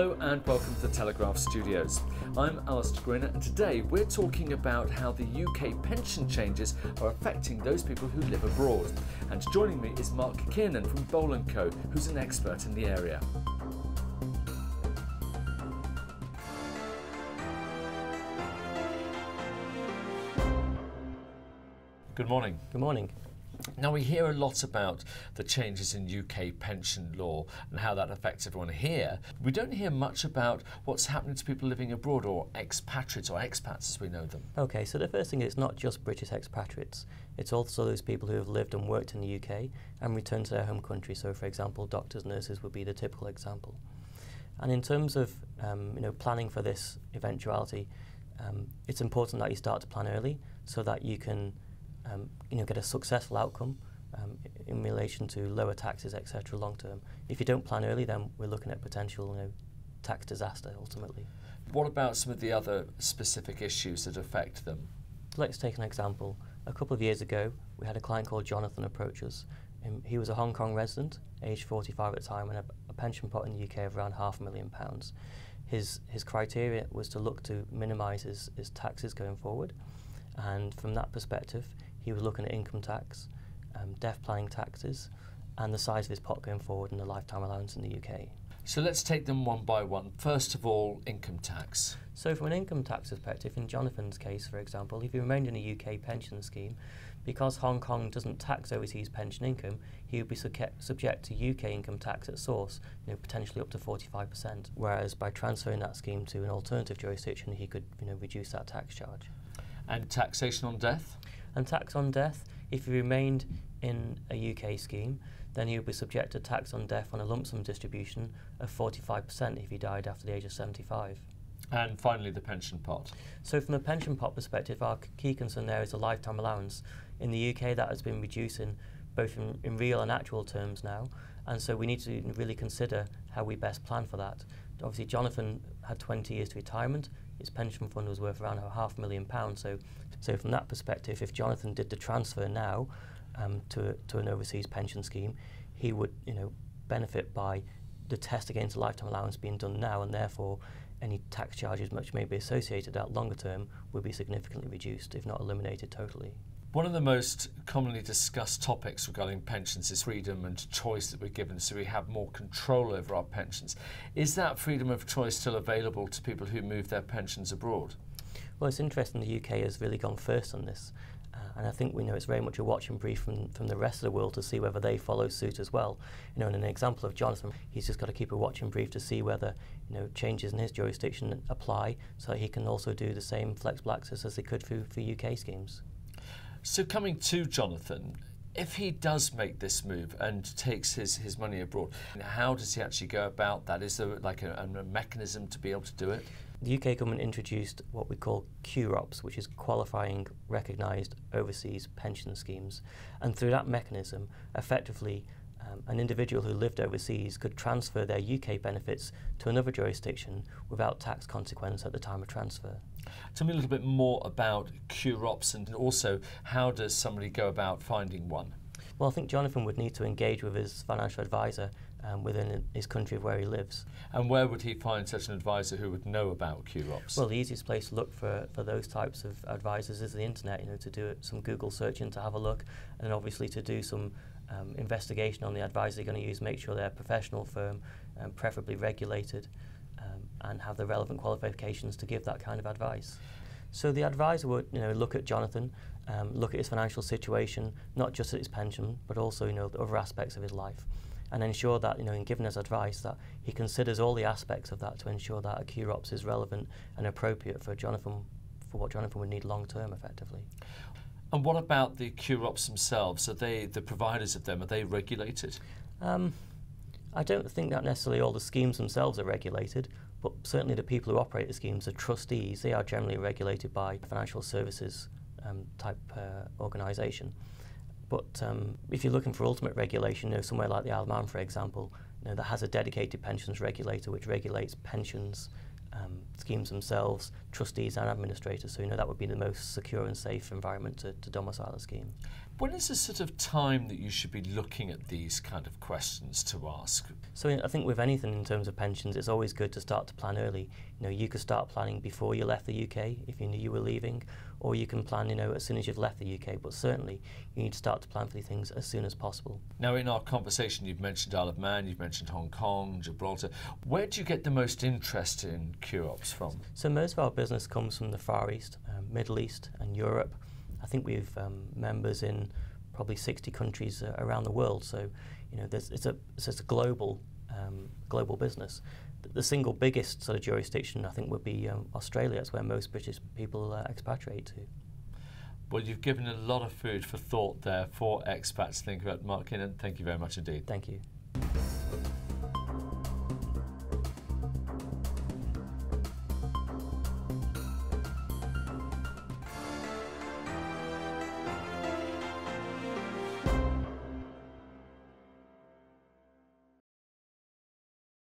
Hello and welcome to the Telegraph Studios. I'm Alistair Greener and today we're talking about how the UK pension changes are affecting those people who live abroad. And joining me is Mark Kiernan from Boal Co, who's an expert in the area. Good morning. Good morning. Now, we hear a lot about the changes in UK pension law and how that affects everyone here. We don't hear much about what's happening to people living abroad, or expatriates or expats as we know them. Okay, so the first thing is it's not just British expatriates. It's also those people who have lived and worked in the UK and returned to their home country. So, for example, doctors, nurses would be the typical example. And in terms of planning for this eventuality, it's important that you start to plan early so that you can get a successful outcome in relation to lower taxes, etc. long term. If you don't plan early, then we're looking at potential tax disaster ultimately. What about some of the other specific issues that affect them? Let's take an example. A couple of years ago, we had a client called Jonathan approach us. He was a Hong Kong resident, aged 45 at the time, and a pension pot in the UK of around £500,000. His criteria was to look to minimise his taxes going forward, and from that perspective, he was looking at income tax, death planning taxes, and the size of his pot going forward and the lifetime allowance in the UK. So let's take them one by one. First of all, income tax. So from an income tax perspective, in Jonathan's case, for example, if he remained in a UK pension scheme, because Hong Kong doesn't tax overseas pension income, he would be subject to UK income tax at source, potentially up to 45%, whereas by transferring that scheme to an alternative jurisdiction, he could reduce that tax charge. And taxation on death? And tax on death, if he remained in a UK scheme, then he would be subject to tax on death on a lump sum distribution of 45% if he died after the age of 75. And finally, the pension pot. So from a pension pot perspective, our key concern there is a lifetime allowance. In the UK, that has been reducing both in real and actual terms now, and so we need to really consider how we best plan for that. Obviously, Jonathan had 20 years to retirement. His pension fund was worth around £500,000. So from that perspective, if Jonathan did the transfer now to an overseas pension scheme, he would benefit by the test against the lifetime allowance being done now, and therefore any tax charges which may be associated at longer term would be significantly reduced, if not eliminated totally. One of the most commonly discussed topics regarding pensions is freedom and choice that we're given, so we have more control over our pensions. Is that freedom of choice still available to people who move their pensions abroad? Well, it's interesting the UK has really gone first on this, and I think we know it's very much a watch and brief from the rest of the world to see whether they follow suit as well. In an example of Jonathan, he's just got to keep a watch and brief to see whether changes in his jurisdiction apply, so that he can also do the same flexible access as he could for UK schemes. So coming to Jonathan, if he does make this move and takes his money abroad, how does he actually go about that? Is there like a mechanism to be able to do it? The UK government introduced what we call QROPS, which is Qualifying Recognised Overseas Pension Schemes, and through that mechanism, effectively, an individual who lived overseas could transfer their UK benefits to another jurisdiction without tax consequence at the time of transfer. Tell me a little bit more about QROPS, and also how does somebody go about finding one? Well, I think Jonathan would need to engage with his financial advisor within his country of where he lives. And where would he find such an advisor who would know about QROPS? Well, the easiest place to look for those types of advisors is the internet, to do some Google searching to have a look, and obviously to do some investigation on the advisor you're going to use, make sure they're a professional firm, preferably regulated, and have the relevant qualifications to give that kind of advice. So the advisor would look at Jonathan, look at his financial situation, not just at his pension, but also the other aspects of his life, and ensure that in giving us advice that he considers all the aspects of that to ensure that a QROPS is relevant and appropriate for Jonathan, for what Jonathan would need long term effectively. And what about the QROPS themselves? Are they, the providers of them, are they regulated? I don't think that necessarily all the schemes themselves are regulated, but certainly the people who operate the schemes, the trustees, they are generally regulated by a financial services type organisation. But if you're looking for ultimate regulation, somewhere like the Isle of Man, for example, that has a dedicated pensions regulator which regulates pensions schemes themselves, trustees and administrators. So that would be the most secure and safe environment to domicile a scheme. When is the sort of time that you should be looking at these kind of questions to ask? So I think with anything in terms of pensions, it's always good to start to plan early. You could start planning before you left the UK if you knew you were leaving, or you can plan, as soon as you've left the UK. But certainly, you need to start to plan for these things as soon as possible. Now, in our conversation, you've mentioned Isle of Man, you've mentioned Hong Kong, Gibraltar. Where do you get the most interest in QROPS from? So most of our business comes from the Far East, Middle East, and Europe. I think we've members in probably 60 countries around the world. So, it's a global business. The single biggest sort of jurisdiction, I think, would be Australia. That's where most British people expatriate to. Well, you've given a lot of food for thought there for expats to think about. Mark Kinnan, thank you very much indeed. Thank you.